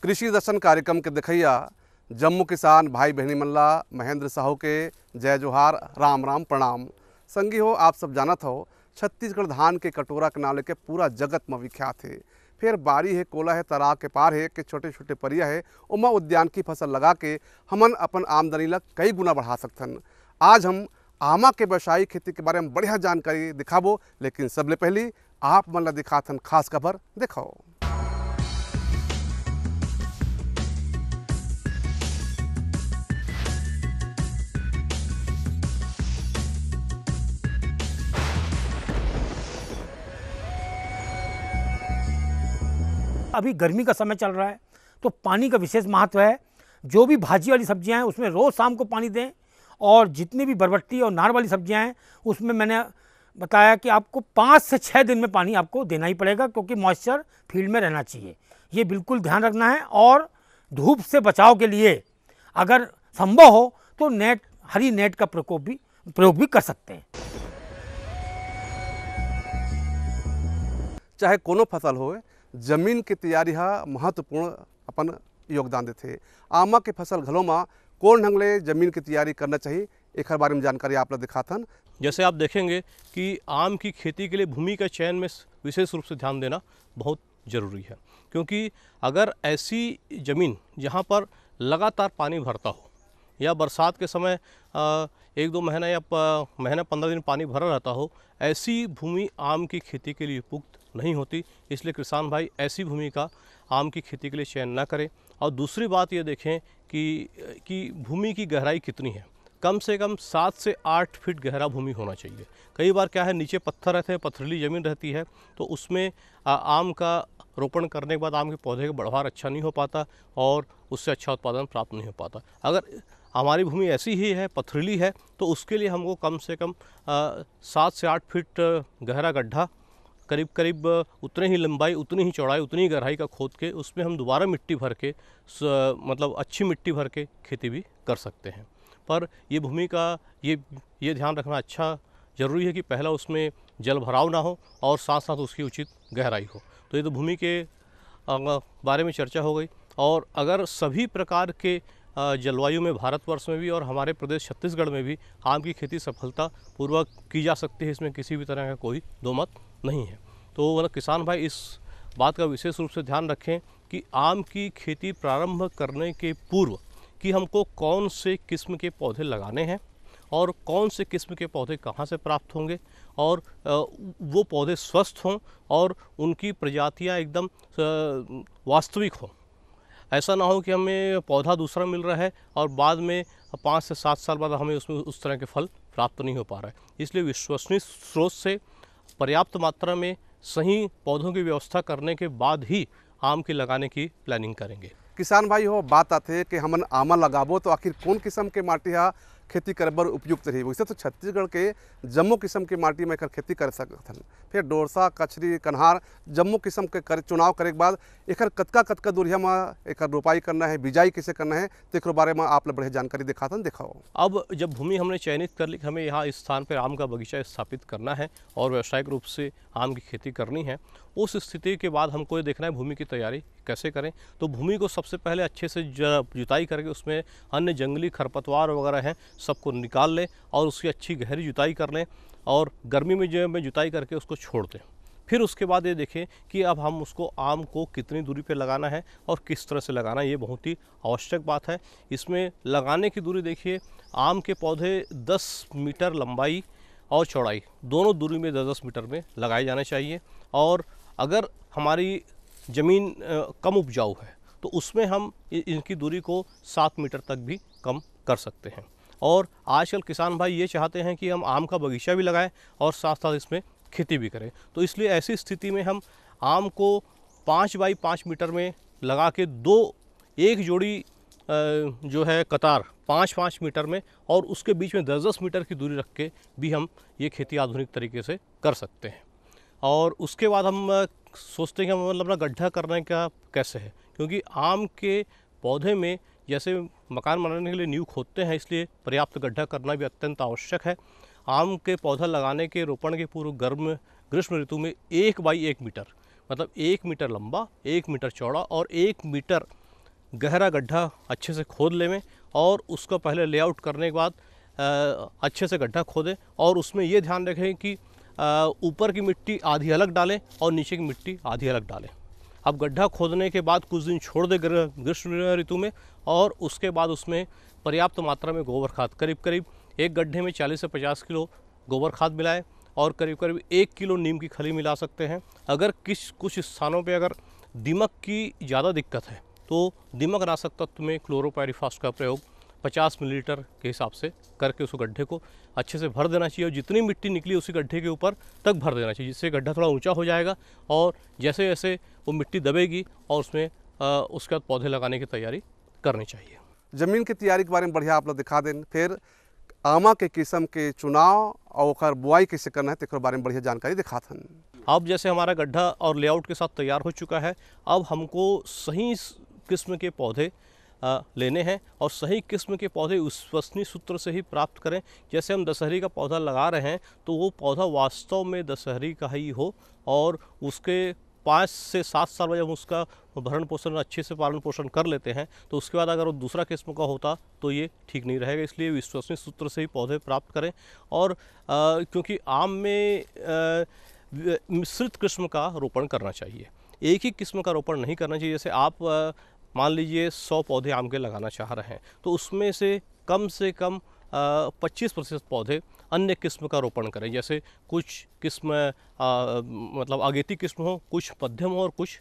कृषि दर्शन कार्यक्रम के देखैया जम्मू किसान भाई बहनी मल्ला महेंद्र साहू के जय जोहार राम राम प्रणाम। संगी हो आप सब जानत हो छत्तीसगढ़ धान के कटोरा के नाम लेके पूरा जगत में विख्यात है। फिर बारी है, कोला है, तराग के पार है कि छोटे छोटे परिया है उमा उद्यान की फसल लगा के हमन अपन आमदनी ला कई गुना बढ़ा सकथन। आज हम आमा के व्यवसायिक खेती के बारे में बढ़िया जानकारी दिखाबो, लेकिन सबले पहली आप मन ला दिखाथन खास खबर देखो। अभी गर्मी का समय चल रहा है तो पानी का विशेष महत्व है। जो भी भाजी वाली सब्जियां हैं उसमें रोज़ शाम को पानी दें, और जितनी भी बरबट्टी और नार वाली सब्जियां हैं उसमें मैंने बताया कि आपको 5 से 6 दिन में पानी आपको देना ही पड़ेगा, क्योंकि मॉइस्चर फील्ड में रहना चाहिए। ये बिल्कुल ध्यान रखना है। और धूप से बचाव के लिए अगर संभव हो तो हरी नेट का प्रयोग भी कर सकते हैं। चाहे कोनो फसल हो, जमीन की तैयारी हा महत्वपूर्ण अपन योगदान देते। आमा के फसल घलों में कौन ढंग ले जमीन की तैयारी करना चाहिए, एक बारे में जानकारी आप लोग दिखाथन। जैसे आप देखेंगे कि आम की खेती के लिए भूमि का चयन में विशेष रूप से ध्यान देना बहुत ज़रूरी है, क्योंकि अगर ऐसी ज़मीन जहाँ पर लगातार पानी भरता हो या बरसात के समय 1-2 महीना या महीना 15 दिन पानी भरा रहता हो, ऐसी भूमि आम की खेती के लिए उपयुक्त नहीं होती। इसलिए किसान भाई ऐसी भूमि का आम की खेती के लिए चयन ना करें। और दूसरी बात ये देखें कि भूमि की गहराई कितनी है। कम से कम 7 से 8 फीट गहरा भूमि होना चाहिए। कई बार क्या है, नीचे पत्थर रहते हैं, पथरीली ज़मीन रहती है, तो उसमें आम का रोपण करने के बाद आम के पौधे का बढ़वार अच्छा नहीं हो पाता और उससे अच्छा उत्पादन प्राप्त नहीं हो पाता। अगर हमारी भूमि ऐसी ही है, पथरीली है, तो उसके लिए हमको कम से कम 7 से 8 फीट गहरा गड्ढा, करीब उतने ही लंबाई, उतनी ही चौड़ाई, उतनी ही गहराई का खोद के उसमें हम दोबारा मिट्टी भर के मतलब अच्छी मिट्टी भर के खेती भी कर सकते हैं। पर ये भूमि का ये ध्यान रखना अच्छा ज़रूरी है कि पहला उसमें जल भराव ना हो और साथ साथ उसकी उचित गहराई हो। तो ये तो भूमि के बारे में चर्चा हो गई। और अगर सभी प्रकार के जलवायु में भारतवर्ष में भी और हमारे प्रदेश छत्तीसगढ़ में भी आम की खेती सफलतापूर्वक की जा सकती है, इसमें किसी भी तरह का कोई दो मत नहीं है। तो मतलब किसान भाई इस बात का विशेष रूप से ध्यान रखें कि आम की खेती प्रारंभ करने के पूर्व कि हमको कौन से किस्म के पौधे लगाने हैं और कौन से किस्म के पौधे कहाँ से प्राप्त होंगे, और वो पौधे स्वस्थ हों और उनकी प्रजातियाँ एकदम वास्तविक हों। ऐसा ना हो कि हमें पौधा दूसरा मिल रहा है और बाद में 5 से 7 साल बाद हमें उसमें उस तरह के फल प्राप्त नहीं हो पा रहा है। इसलिए विश्वसनीय स्रोत से पर्याप्त मात्रा में सही पौधों की व्यवस्था करने के बाद ही आम के लगाने की प्लानिंग करेंगे। किसान भाई हो, बात आते कि हमन आमा लगाबो तो आखिर कौन किस्म के माटी हा खेती करे बर उपयुक्त रही। वैसे तो छत्तीसगढ़ के जम्मू किस्म के माटी में एकर खेती कर सकथन। फिर डोरसा, कचरी, कन्हार जम्मू किस्म के चुनाव करे के बाद एकर कतका दूरिया में एकर रोपाई करना है, बिजाई कैसे करना है, तो एक बारे में आप लोग बढ़िया जानकारी दिखाथन दिखाओ। अब जब भूमि हमने चयनित कर ली कि हमें यहाँ इस स्थान पर आम का बगीचा स्थापित करना है और व्यावसायिक रूप से आम की खेती करनी है, उस स्थिति के बाद हमको ये देखना है भूमि की तैयारी कैसे करें। तो भूमि को सबसे पहले अच्छे से जुताई करके उसमें अन्य जंगली खरपतवार वगैरह हैं सबको निकाल लें और उसकी अच्छी गहरी जुताई कर लें और गर्मी में जो है जुताई करके उसको छोड़ दें। फिर उसके बाद ये देखें कि अब हम उसको आम को कितनी दूरी पे लगाना है और किस तरह से लगाना है, ये बहुत ही आवश्यक बात है। इसमें लगाने की दूरी देखिए, आम के पौधे 10 मीटर लंबाई और चौड़ाई दोनों दूरी में 10-10 मीटर में लगाए जाने चाहिए। और अगर हमारी ज़मीन कम उपजाऊ है तो उसमें हम इनकी दूरी को 7 मीटर तक भी कम कर सकते हैं। और आजकल किसान भाई ये चाहते हैं कि हम आम का बगीचा भी लगाएं और साथ साथ इसमें खेती भी करें। तो इसलिए ऐसी स्थिति में हम आम को 5 बाई 5 मीटर में लगा के एक जोड़ी जो है कतार 5-5 मीटर में और उसके बीच में 10-10 मीटर की दूरी रख के भी हम ये खेती आधुनिक तरीके से कर सकते हैं। और उसके बाद हम सोचते हैं कि मतलब अपना गड्ढा करने का कैसे है, क्योंकि आम के पौधे में जैसे मकान बनाने के लिए नींव खोदते हैं, इसलिए पर्याप्त गड्ढा करना भी अत्यंत आवश्यक है। आम के पौधा लगाने के रोपण के पूर्व ग्रीष्म ऋतु में 1 बाई 1 मीटर मतलब 1 मीटर लंबा, 1 मीटर चौड़ा और 1 मीटर गहरा गड्ढा अच्छे से खोद लें और उसका पहले लेआउट करने के बाद अच्छे से गड्ढा खोदें और उसमें ये ध्यान रखें कि ऊपर की मिट्टी आधी अलग डालें और नीचे की मिट्टी आधी अलग डालें। अब गड्ढा खोदने के बाद कुछ दिन छोड़ दें ग्रीष्म ऋतु में और उसके बाद उसमें पर्याप्त मात्रा में गोबर खाद करीब एक गड्ढे में 40 से 50 किलो गोबर खाद मिलाएं और करीब 1 किलो नीम की खली मिला सकते हैं। अगर कुछ स्थानों पे अगर दीमक की ज़्यादा दिक्कत है तो दीमक नाशक तत्व में क्लोरोपायरीफॉस का प्रयोग 50 मिलीलीटर के हिसाब से करके उस गड्ढे को अच्छे से भर देना चाहिए और जितनी मिट्टी निकली उसी गड्ढे के ऊपर तक भर देना चाहिए, जिससे गड्ढा थोड़ा ऊंचा हो जाएगा और जैसे जैसे वो मिट्टी दबेगी और उसमें उसके बाद पौधे लगाने की तैयारी करनी चाहिए। जमीन की तैयारी के बारे में बढ़िया आप लोग दिखा दें, फिर आमा के किस्म के चुनाव और बुआई कैसे करना है तो बारे में बढ़िया जानकारी दिखा थन। अब जैसे हमारा गड्ढा और लेआउट के साथ तैयार हो चुका है, अब हमको सही किस्म के पौधे लेने हैं और सही किस्म के पौधे विश्वसनीय सूत्र से ही प्राप्त करें। जैसे हम दशहरी का पौधा लगा रहे हैं तो वो पौधा वास्तव में दशहरी का ही हो और उसके 5 से 7 साल में जब उसका भरण पोषण अच्छे से पालन पोषण कर लेते हैं तो उसके बाद अगर वो दूसरा किस्म का होता तो ये ठीक नहीं रहेगा। इसलिए विश्वसनीय सूत्र से ही पौधे प्राप्त करें और क्योंकि आम में मिश्रित किस्म का रोपण करना चाहिए, एक ही किस्म का रोपण नहीं करना चाहिए। जैसे आप मान लीजिए 100 पौधे आम के लगाना चाह रहे हैं तो उसमें से कम 25% पौधे अन्य किस्म का रोपण करें। जैसे कुछ किस्म मतलब अगेती किस्म हो, कुछ मध्यम हो और कुछ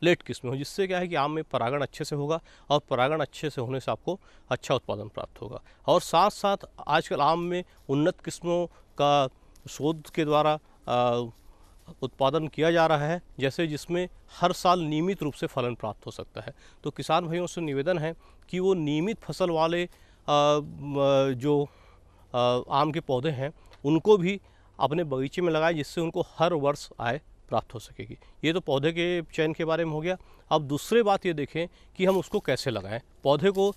लेट किस्म हो, जिससे क्या है कि आम में परागण अच्छे से होगा और परागण अच्छे से होने से आपको अच्छा उत्पादन प्राप्त होगा। और साथ साथ आजकल आम में उन्नत किस्मों का शोध के द्वारा उत्पादन किया जा रहा है, जैसे जिसमें हर साल नियमित रूप से फलन प्राप्त हो सकता है। तो किसान भाइयों से निवेदन है कि वो नियमित फसल वाले जो आम के पौधे हैं उनको भी अपने बगीचे में लगाएं, जिससे उनको हर वर्ष आय प्राप्त हो सकेगी। ये तो पौधे के चयन के बारे में हो गया। अब दूसरी बात ये देखें कि हम उसको कैसे लगाएं। पौधे को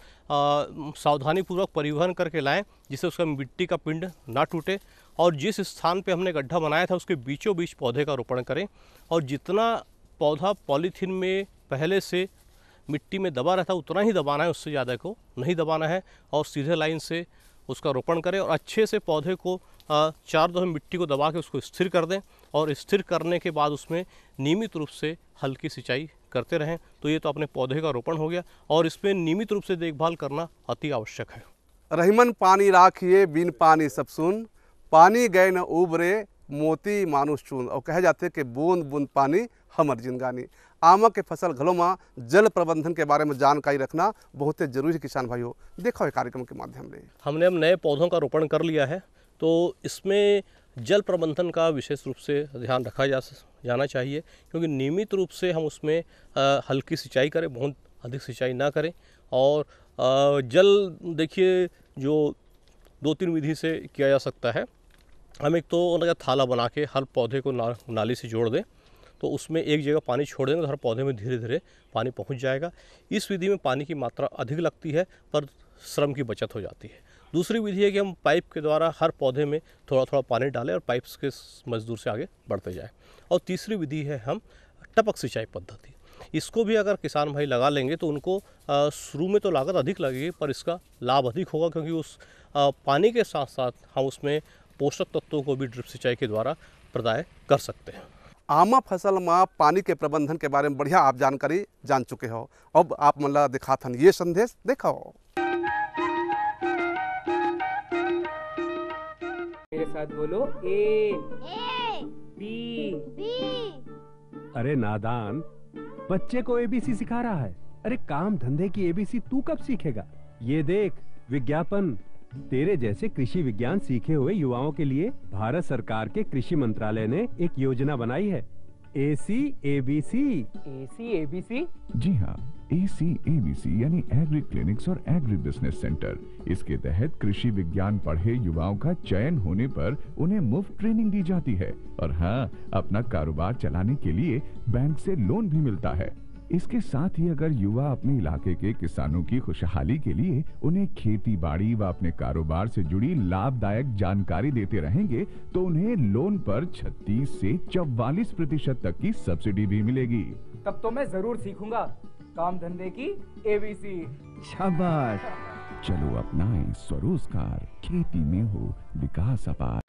सावधानीपूर्वक परिवहन करके लाएं जिससे उसका मिट्टी का पिंड ना टूटे और जिस स्थान पे हमने गड्ढा बनाया था उसके बीचों बीच पौधे का रोपण करें और जितना पौधा पॉलीथीन में पहले से मिट्टी में दबा रहता है उतना ही दबाना है, उससे ज़्यादा को नहीं दबाना है और सीधे लाइन से उसका रोपण करें और अच्छे से पौधे को 4 दफ़े मिट्टी को दबा के उसको स्थिर कर दें और स्थिर करने के बाद उसमें नियमित रूप से हल्की सिंचाई करते रहें। तो ये तो अपने पौधे का रोपण हो गया और इसमें नियमित रूप से देखभाल करना अति आवश्यक है। रहीमन पानी राखिए बिन पानी सब सुन, पानी गए न उबरे मोती मानुष चून। और कहे जाते कि बूंद बूंद पानी हमर जिंदगानी। आमा के फसल घलों में जल प्रबंधन के बारे में जानकारी रखना बहुत जरूरी है। किसान भाइयों देखो ये कार्यक्रम के माध्यम से हमने अब नए पौधों का रोपण कर लिया है तो इसमें जल प्रबंधन का विशेष रूप से ध्यान रखा जाना चाहिए, क्योंकि नियमित रूप से हम उसमें हल्की सिंचाई करें, बहुत अधिक सिंचाई ना करें। और जल देखिए जो 2-3 विधि से किया जा सकता है। हम एक तो उनका थाला बना के हर पौधे को नाली से जोड़ दें तो उसमें एक जगह पानी छोड़ देंगे तो हर पौधे में धीरे धीरे पानी पहुंच जाएगा। इस विधि में पानी की मात्रा अधिक लगती है पर श्रम की बचत हो जाती है। दूसरी विधि है कि हम पाइप के द्वारा हर पौधे में थोड़ा थोड़ा पानी डालें और पाइप के मजदूर से आगे बढ़ते जाएं। और तीसरी विधि है हम टपक सिंचाई पद्धति। इसको भी अगर किसान भाई लगा लेंगे तो उनको शुरू में तो लागत अधिक लगेगी पर इसका लाभ अधिक होगा, क्योंकि उस पानी के साथ साथ हम उसमें पोषक तत्वों को भी ड्रिप सिंचाई के द्वारा प्रदान कर सकते हैं। आमा फसल में पानी के प्रबंधन के बारे में बढ़िया आप जानकारी जान चुके हो। अब आप मतलब दिखाथन ये संदेश देखो। मेरे साथ बोलो ए बी। अरे नादान, बच्चे को एबीसी सिखा रहा है। अरे काम धंधे की एबीसी तू कब सीखेगा? ये देख विज्ञापन। तेरे जैसे कृषि विज्ञान सीखे हुए युवाओं के लिए भारत सरकार के कृषि मंत्रालय ने एक योजना बनाई है, ACABC। ACABC? जी हाँ, ACABC यानी एग्री क्लिनिक्स और एग्री बिजनेस सेंटर। इसके तहत कृषि विज्ञान पढ़े युवाओं का चयन होने पर उन्हें मुफ्त ट्रेनिंग दी जाती है और हाँ, अपना कारोबार चलाने के लिए बैंक से लोन भी मिलता है। इसके साथ ही अगर युवा अपने इलाके के किसानों की खुशहाली के लिए उन्हें खेती बाड़ी व अपने कारोबार से जुड़ी लाभदायक जानकारी देते रहेंगे तो उन्हें लोन पर 36 से 44% तक की सब्सिडी भी मिलेगी। तब तो मैं जरूर सीखूंगा। काम धंधे की एबीसी। शाबाश। चलो अपनाएं स्वरोजगार, खेती में हो विकास अपार।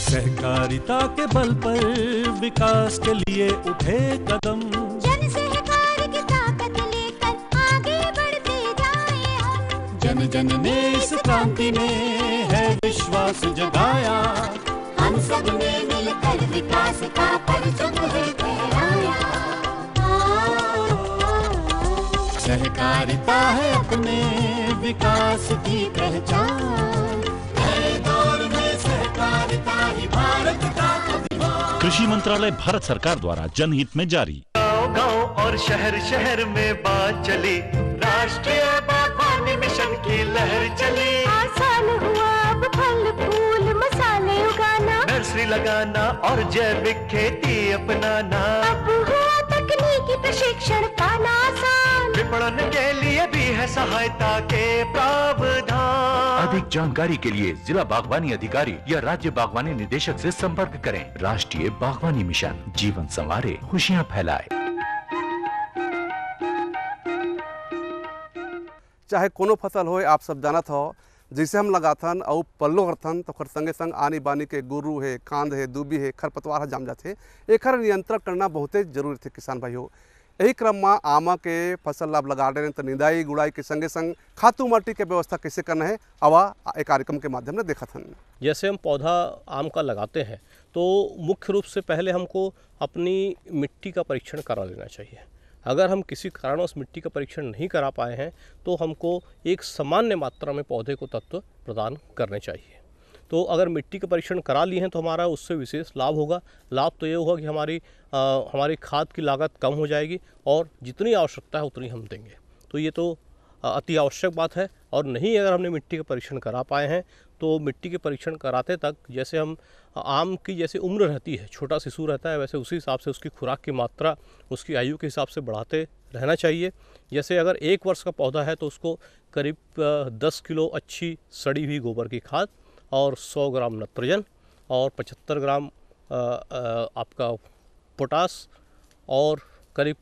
सहकारिता के बल पर विकास के लिए उठे कदम, जन सहकार की ताकत लेकर आगे बढ़ते जाएं हम। जन जन ने इस क्रांति में है विश्वास जगाया, हम सब ने मिलकर विकास का परचम है फहराया। सहकारिता है अपने विकास की पहचान, नए दौर में सहकारिता ही भारत का अभिमान। कृषि मंत्रालय भारत सरकार द्वारा जनहित में जारी। गांव और शहर शहर में बात चली, राष्ट्रीय बागवानी मिशन की लहर चली। आसान हुआ अब फल फूल मसाले उगाना, नर्सरी लगाना और जैविक खेती अपनाना। अब हुआ तकनीकी प्रशिक्षण पाना आसान, विपणन के लिए भी है सहायता के प्रावधान। अधिक जानकारी के लिए जिला बागवानी अधिकारी या राज्य बागवानी निदेशक से संपर्क करें। राष्ट्रीय बागवानी मिशन, जीवन संवारे, खुशियां फैलाए। चाहे कोनो फसल होए, आप सब जानत हो, जैसे हम लगाथन और पल्लो करथन तो ओकर संगे संग आनी बानी के गुरु है, कांद है, दूबी है, खरपतवार है जाम जाथे। एकर नियंत्रण करना बहुते जरूरी थे किसान भाइयों। यही क्रम में आमा के फसल लाभ लगा रहे तो निंदाई गुड़ाई के संगे संग खातू माटी के व्यवस्था कैसे करना है, अवा एक कार्यक्रम के माध्यम से देखा था। जैसे हम पौधा आम का लगाते हैं तो मुख्य रूप से पहले हमको अपनी मिट्टी का परीक्षण करा लेना चाहिए। अगर हम किसी कारणवश मिट्टी का परीक्षण नहीं करा पाए हैं तो हमको एक सामान्य मात्रा में पौधे को तत्व प्रदान करने चाहिए। तो अगर मिट्टी का परीक्षण करा लिए हैं तो हमारा उससे विशेष लाभ होगा। लाभ तो ये होगा कि हमारी खाद की लागत कम हो जाएगी और जितनी आवश्यकता है उतनी हम देंगे। तो ये तो अति आवश्यक बात है। और नहीं अगर हमने मिट्टी का परीक्षण करा पाए हैं तो मिट्टी के परीक्षण कराते तक जैसे हम आम की जैसे उम्र रहती है, छोटा शिशु रहता है, वैसे उसी हिसाब से उसकी खुराक की मात्रा उसकी आयु के हिसाब से बढ़ाते रहना चाहिए। जैसे अगर 1 वर्ष का पौधा है तो उसको करीब 10 किलो अच्छी सड़ी हुई गोबर की खाद और 100 ग्राम नत्रजन और 75 ग्राम आपका पोटास और करीब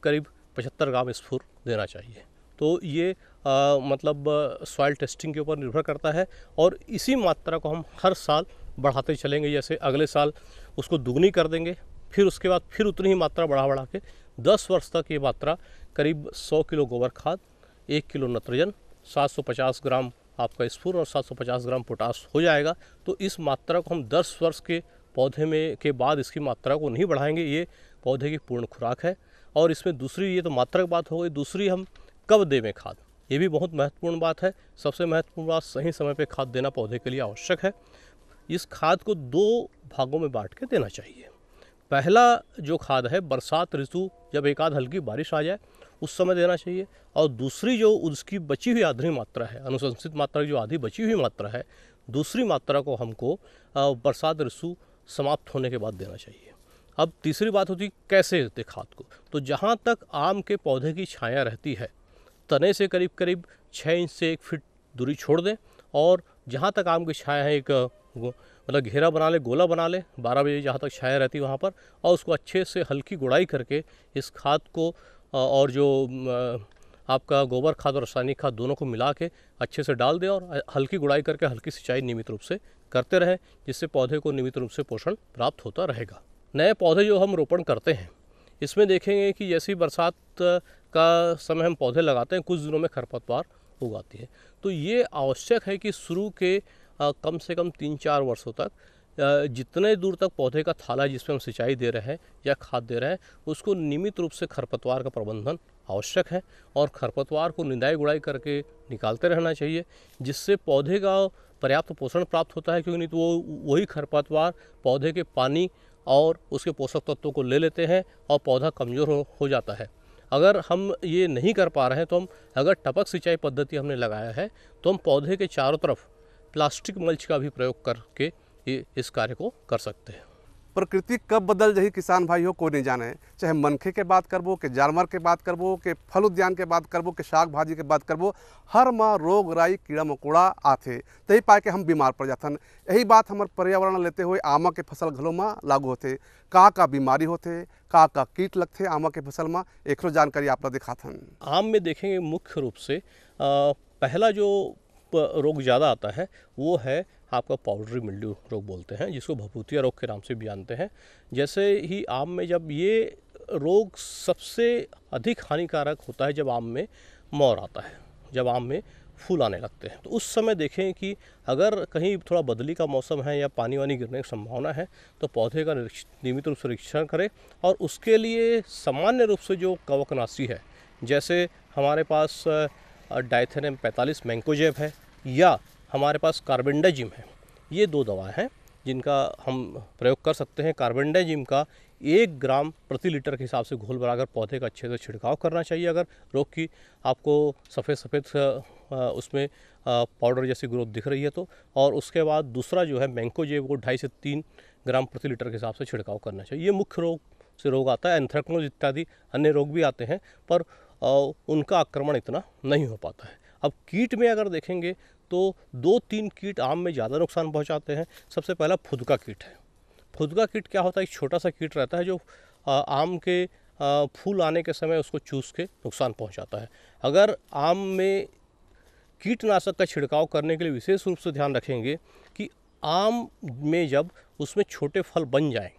75 ग्राम स्फूर देना चाहिए। तो ये मतलब सॉइल टेस्टिंग के ऊपर निर्भर करता है और इसी मात्रा को हम हर साल बढ़ाते चलेंगे। जैसे अगले साल उसको दुगनी कर देंगे, फिर उसके बाद फिर उतनी ही मात्रा बढ़ा के 10 वर्ष तक ये मात्रा करीब 100 किलो गोबर खाद, 1 किलो नत्रजन, 750 ग्राम आपका स्फूर और 750 ग्राम पोटास हो जाएगा। तो इस मात्रा को हम 10 वर्ष के पौधे में के बाद इसकी मात्रा को नहीं बढ़ाएंगे। ये पौधे की पूर्ण खुराक है। और इसमें दूसरी, ये तो मात्रा की बात हो गई, दूसरी हम कब दें खाद, ये भी बहुत महत्वपूर्ण बात है। सबसे महत्वपूर्ण बात, सही समय पे खाद देना पौधे के लिए आवश्यक है। इस खाद को 2 भागों में बांट के देना चाहिए। पहला जो खाद है बरसात ऋतु, जब एक आध हल्की बारिश आ जाए उस समय देना चाहिए। और दूसरी जो उसकी बची हुई आधी मात्रा है, अनुशंसित मात्रा की जो आधी बची हुई मात्रा है, दूसरी मात्रा को हमको बरसात ऋतु समाप्त होने के बाद देना चाहिए। अब तीसरी बात होती है कैसे दें खाद को। तो जहाँ तक आम के पौधे की छाया रहती है, तने से करीब 6 इंच से 1 फीट दूरी छोड़ दें। और जहाँ तक आम की छाया है, एक मतलब घेरा बना ले, गोला बना ले, 12 बजे जहाँ तक छाया रहती है वहाँ पर, और उसको अच्छे से हल्की गुड़ाई करके इस खाद को और जो आपका गोबर खाद और रासायनिक खाद दोनों को मिला के अच्छे से डाल दें और हल्की गुड़ाई करके हल्की सिंचाई नियमित रूप से करते रहें, जिससे पौधे को नियमित रूप से पोषण प्राप्त होता रहेगा। नए पौधे जो हम रोपण करते हैं इसमें देखेंगे कि जैसी बरसात का समय हम पौधे लगाते हैं, कुछ दिनों में खरपतवार उगाती है। तो ये आवश्यक है कि शुरू के कम से कम 3-4 वर्षों तक जितने दूर तक पौधे का थाला जिसमें हम सिंचाई दे रहे हैं या खाद दे रहे हैं, उसको नियमित रूप से खरपतवार का प्रबंधन आवश्यक है। और खरपतवार को निंदाई गुड़ाई करके निकालते रहना चाहिए, जिससे पौधे का पर्याप्त पोषण प्राप्त होता है। क्योंकि नहीं तो वही खरपतवार पौधे के पानी और उसके पोषक तत्वों को ले लेते हैं और पौधा कमज़ोर हो जाता है। अगर हम ये नहीं कर पा रहे हैं तो हम, अगर टपक सिंचाई पद्धति हमने लगाया है तो हम पौधे के चारों तरफ प्लास्टिक मल्च का भी प्रयोग करके इस कार्य को कर सकते हैं। प्रकृति कब बदल जही किसान भाई हो कोई नहीं जाने, चाहे मनखे के बात करबो के जानवर के बात करबो के फल उद्यान के बात करबो के साग भाजी के बात करबो, हर माँ रोग राई कीड़ा मकोड़ा आथे, तही पाए के हम बीमार पड़ जाथन। यही बात हमार पर्यावरण लेते हुए आमा के फसल घलो में लागू होते, का बीमारी होते, का कीट लगते आमा के फसल में, एकरो जानकारी आप दिखाथन। आम में देखेंगे मुख्य रूप से पहला जो रोग ज़्यादा आता है वो है आपका पाउडरी मिल्ड्यू रोग बोलते हैं, जिसको भभूतिया रोग के नाम से भी जानते हैं। जैसे ही आम में जब ये रोग सबसे अधिक हानिकारक होता है जब आम में मौर आता है, जब आम में फूल आने लगते हैं, तो उस समय देखें कि अगर कहीं थोड़ा बदली का मौसम है या पानी वानी गिरने की संभावना है तो पौधे का नियमित रूप से निरीक्षण करें। और उसके लिए सामान्य रूप से जो कवकनाशी है, जैसे हमारे पास डाइथेनियम 45 मैंकोजेब है या हमारे पास कार्बेंडाजिम है, ये 2 दवा हैं जिनका हम प्रयोग कर सकते हैं। कार्बेंडाजिम का 1 ग्राम प्रति लीटर के हिसाब से घोल बनाकर पौधे का अच्छे से छिड़काव करना चाहिए अगर रोग की आपको सफ़ेद उसमें पाउडर जैसी ग्रोथ दिख रही है तो। और उसके बाद दूसरा जो है मैंकोजेब को 2.5 से 3 ग्राम प्रति लीटर के हिसाब से छिड़काव करना चाहिए। ये मुख्य रोग से रोग आता है। एंथ्रेक्नोज इत्यादि अन्य रोग भी आते हैं पर उनका आक्रमण इतना नहीं हो पाता है। अब कीट में अगर देखेंगे तो 2-3 कीट आम में ज़्यादा नुकसान पहुंचाते हैं। सबसे पहला फुदका कीट है। फुदका कीट क्या होता है, एक छोटा सा कीट रहता है जो आम के फूल आने के समय उसको चूस के नुकसान पहुंचाता है। अगर आम में कीटनाशक का छिड़काव करने के लिए विशेष रूप से ध्यान रखेंगे कि आम में जब उसमें छोटे फल बन जाएं,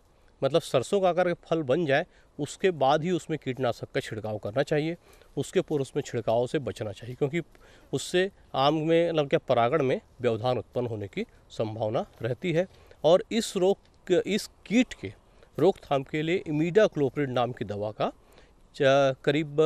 मतलब सरसों का आकार के फल बन जाए, उसके बाद ही उसमें कीटनाशक का छिड़काव करना चाहिए। उसके पूर्व उसमें छिड़काव से बचना चाहिए, क्योंकि उससे आम में मतलब क्या परागण में व्यवधान उत्पन्न होने की संभावना रहती है। और इस कीट के रोकथाम के लिए इमीडाक्लोप्रिड नाम की दवा का करीब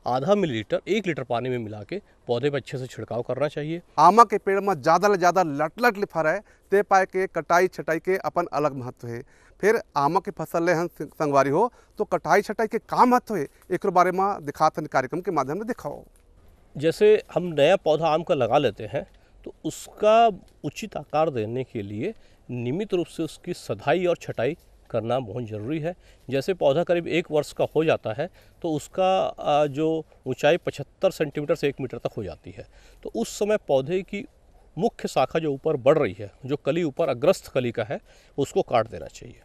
आधा मिलीलीटर 1 लीटर पानी में मिला के पौधे पर अच्छे से छिड़काव करना चाहिए। आमा के पेड़ में ज़्यादा से ज़्यादा लट लिफर है, ते पाए के कटाई छटाई के अपन अलग महत्व है। फिर आमा के फसल ले हम संगवारी हो तो कटाई छटाई के का महत्व है, एक बारे में दिखाथन कार्यक्रम के माध्यम से दिखाओ। जैसे हम नया पौधा आम का लगा लेते हैं तो उसका उचित आकार देने के लिए नियमित रूप से उसकी सदाई और छटाई करना बहुत ज़रूरी है। जैसे पौधा करीब 1 वर्ष का हो जाता है तो उसका जो ऊंचाई 75 सेंटीमीटर से 1 मीटर तक हो जाती है। तो उस समय पौधे की मुख्य शाखा जो ऊपर बढ़ रही है, जो कली ऊपर अग्रस्त कली का है, उसको काट देना चाहिए।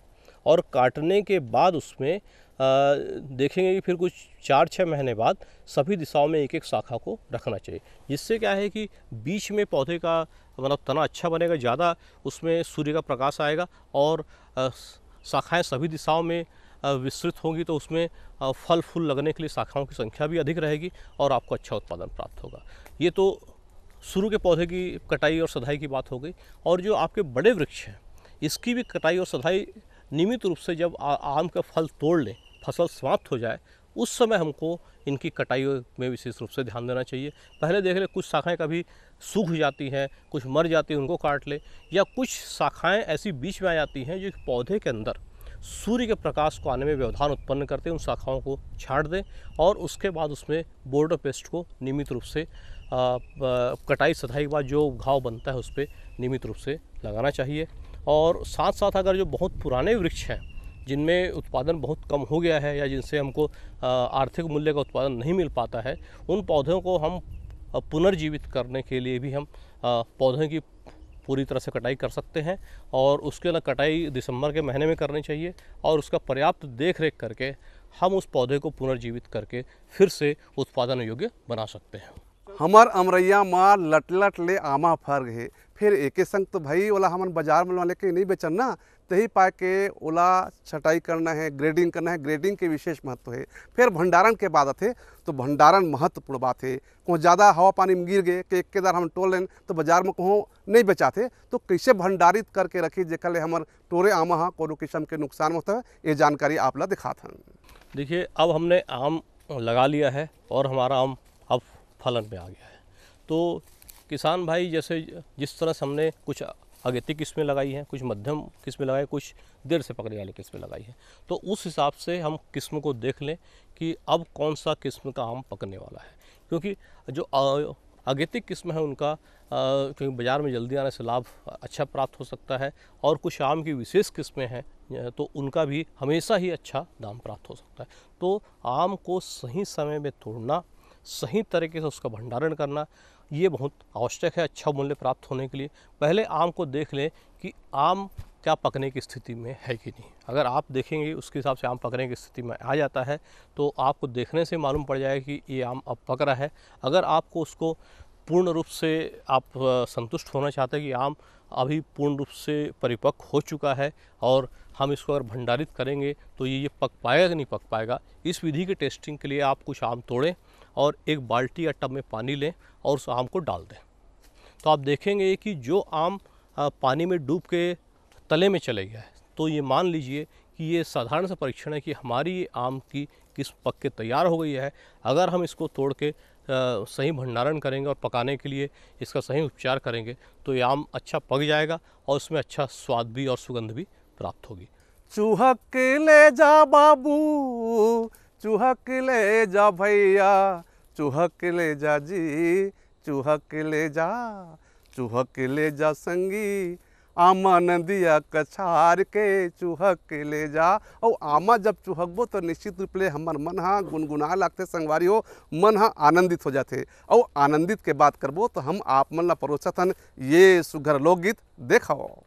और काटने के बाद उसमें देखेंगे कि फिर कुछ 4-6 महीने बाद सभी दिशाओं में 1-1 शाखा को रखना चाहिए, जिससे क्या है कि बीच में पौधे का मतलब तना अच्छा बनेगा, ज़्यादा उसमें सूर्य का प्रकाश आएगा और शाखाएं सभी दिशाओं में विस्तृत होंगी, तो उसमें फल फूल लगने के लिए शाखाओं की संख्या भी अधिक रहेगी और आपको अच्छा उत्पादन प्राप्त होगा। ये तो शुरू के पौधे की कटाई और सदाई की बात हो गई। और जो आपके बड़े वृक्ष हैं, इसकी भी कटाई और सदाई नियमित रूप से जब आम का फल तोड़ लें, फसल समाप्त हो जाए, उस समय हमको इनकी कटाई में विशेष रूप से ध्यान देना चाहिए। पहले देख लें, कुछ शाखाएं कभी सूख जाती हैं, कुछ मर जाती हैं, उनको काट ले, या कुछ शाखाएं ऐसी बीच में आ जाती हैं जो पौधे के अंदर सूर्य के प्रकाश को आने में व्यवधान उत्पन्न करते हैं, उन शाखाओं को छांट दें और उसके बाद उसमें बोर्डो पेस्ट को नियमित रूप से कटाई सदाई के बाद जो घाव बनता है उस पर नियमित रूप से लगाना चाहिए। और साथ साथ अगर जो बहुत पुराने वृक्ष हैं जिनमें उत्पादन बहुत कम हो गया है या जिनसे हमको आर्थिक मूल्य का उत्पादन नहीं मिल पाता है, उन पौधों को हम पुनर्जीवित करने के लिए भी हम पौधों की पूरी तरह से कटाई कर सकते हैं। और उसके लिए कटाई दिसंबर के महीने में करनी चाहिए और उसका पर्याप्त देख रेख करके हम उस पौधे को पुनर्जीवित करके फिर से उत्पादन योग्य बना सकते हैं। हमार अमरैया माँ लट ले आमा फर गए, फिर एक संग तो भाई ओला हमन बाजार में लेके नहीं बेचन ना, तही पाए के ओला छटाई करना है, ग्रेडिंग करना है। ग्रेडिंग के विशेष महत्व है। फिर भंडारण के बाद आते तो भंडारण महत्वपूर्ण बात है। को ज़्यादा हवा पानी में गिर गए कि एक दार हम टोल लें तो बाजार में कहूँ नहीं बेचाते, तो कैसे भंडारित करके रखी जेकर ले हमार टोरे आमा हाँ कोनो किस्म के नुकसान होता है, ये जानकारी आप ला दिखाते हैं। देखिए, अब हमने आम लगा लिया है और हमारा आम अब फलन में आ गया है, तो किसान भाई जैसे जिस तरह से हमने कुछ अगेती किस्में लगाई हैं, कुछ मध्यम किस्में लगाई, कुछ देर से पकने वाली किस्में लगाई हैं, तो उस हिसाब से हम किस्म को देख लें कि अब कौन सा किस्म का आम पकने वाला है। क्योंकि जो अगेती किस्म है उनका क्योंकि बाज़ार में जल्दी आने से लाभ अच्छा प्राप्त हो सकता है, और कुछ आम की विशेष किस्में हैं तो उनका भी हमेशा ही अच्छा दाम प्राप्त हो सकता है। तो आम को सही समय में तोड़ना, सही तरीके से उसका भंडारण करना, ये बहुत आवश्यक है अच्छा मूल्य प्राप्त होने के लिए। पहले आम को देख लें कि आम क्या पकने की स्थिति में है कि नहीं। अगर आप देखेंगे उसके हिसाब से आम पकने की स्थिति में आ जाता है तो आपको देखने से मालूम पड़ जाएगा कि ये आम अब पक रहा है। अगर आपको उसको पूर्ण रूप से आप संतुष्ट होना चाहते हैं कि आम अभी पूर्ण रूप से परिपक्व हो चुका है और हम इसको अगर भंडारित करेंगे तो ये पक पाएगा कि नहीं पक पाएगा, इस विधि की टेस्टिंग के लिए आप कुछ आम तोड़ें और एक बाल्टी या टब में पानी लें और उस आम को डाल दें। तो आप देखेंगे कि जो आम पानी में डूब के तले में चले गया है, तो ये मान लीजिए कि ये साधारण सा परीक्षण है कि हमारी आम की किस पक के तैयार हो गई है। अगर हम इसको तोड़ के सही भंडारण करेंगे और पकाने के लिए इसका सही उपचार करेंगे तो ये आम अच्छा पक जाएगा और उसमें अच्छा स्वाद भी और सुगंध भी प्राप्त होगी। चूहक ले जा बाबू, चूहक ले जा भैया, चूहक ले जा जी, चूहक ले जा, चूहक ले जा संगी, आमा नदिया कछार के चूहक ले जा। और आमा जब चूहकबो तो निश्चित रूप ले हमार मन हाँ गुनगुना लगते संगवारी हो, मन हाँ आनंदित हो जाते। और आनंदित के बात करबो तो हम आप मन ला परोसथन ये सुघर लोकगीत देखो।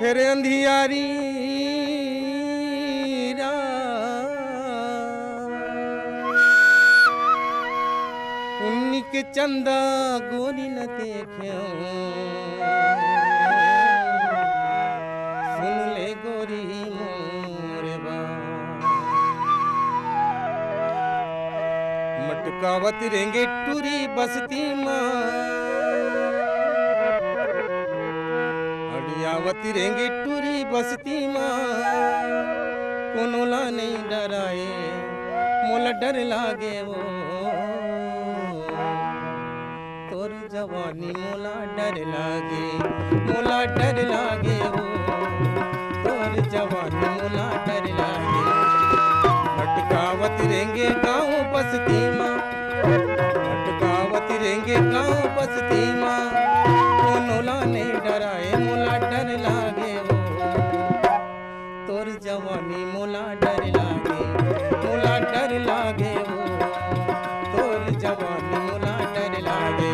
फिर अंधियारी उन्नी के चंदा गोरी न देखे, सुन ले गोरी मोरे बात, मटकावत रेंगे टूरी बसती माँ, अड़ियावती रेंगे टूरी बसती माँ, कोनोला नहीं डराए मोला डर लागे वो, तोर जवानी मोला डर लागे, मोला डर लागे वो, तोर जवानी मोला डर लागे। अटकावत रेंगे गाँव बसती माँ, अटकावत रेंगे गाँव बसती माँ, कोनोला नहीं डराए मोला डर लागे वो, तोर जवानी मोला डर लागे, मोला डर लागे वो, तोर जवानी मोला डर लागे।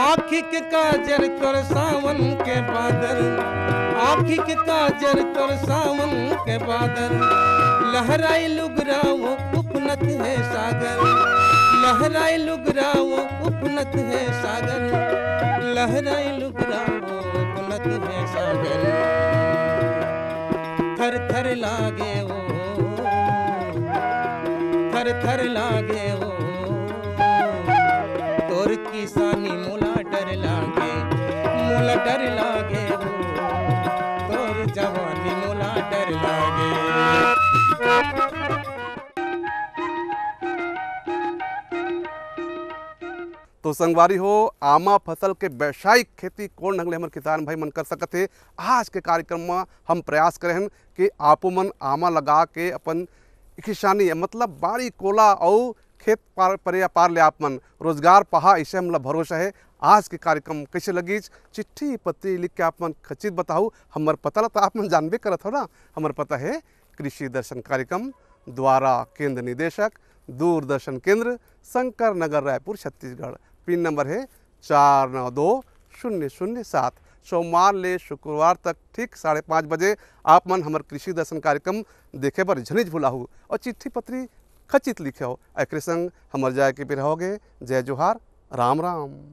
आँखी के काजर तोर सावन के बादल, आँखी के काजर तोर सावन के बादल, लहराई लुगराओ उपनत है सागर, लहराई लुगराओ उपनत है सागर, लहराई लुगराओ उपनत है सागर। थर थर लागे वो, थर थर लागे वो, तोर किसानी मोला डर लागे, मोला डर लागे वो, तोर जवानी मोला डर लागे। तो संगवारी हो, आमा फसल के व्यावसायिक खेती कौन ढंग ले हमर किसान भाई मन कर सकत है। आज के कार्यक्रम में हम प्रयास करें कि आपो मन आमा लगा के अपन किसानी मतलब बाड़ी कोला और खेत पार ले आप मन रोजगार पहा, इसे हमला भरोसा है। आज के कार्यक्रम कैसे लगी चिट्ठी पत्री लिख के आप मन खचित बताओ। हमार पता ला तो आप मन जानबे करत हो ना, हमार पता है कृषि दर्शन कार्यक्रम द्वारा केंद्र निदेशक दूरदर्शन केंद्र शंकर नगर रायपुर छत्तीसगढ़। पिन नंबर है 492007। सोमवार ले शुक्रवार तक ठीक 5:30 बजे आप मन हमार कृषि दर्शन कार्यक्रम देखे बर झनिज भुलाहू और चिट्ठी पत्री खचित लिखे हो। एक संग हमर जाए के भी रहोगे। जय जोहार, राम राम।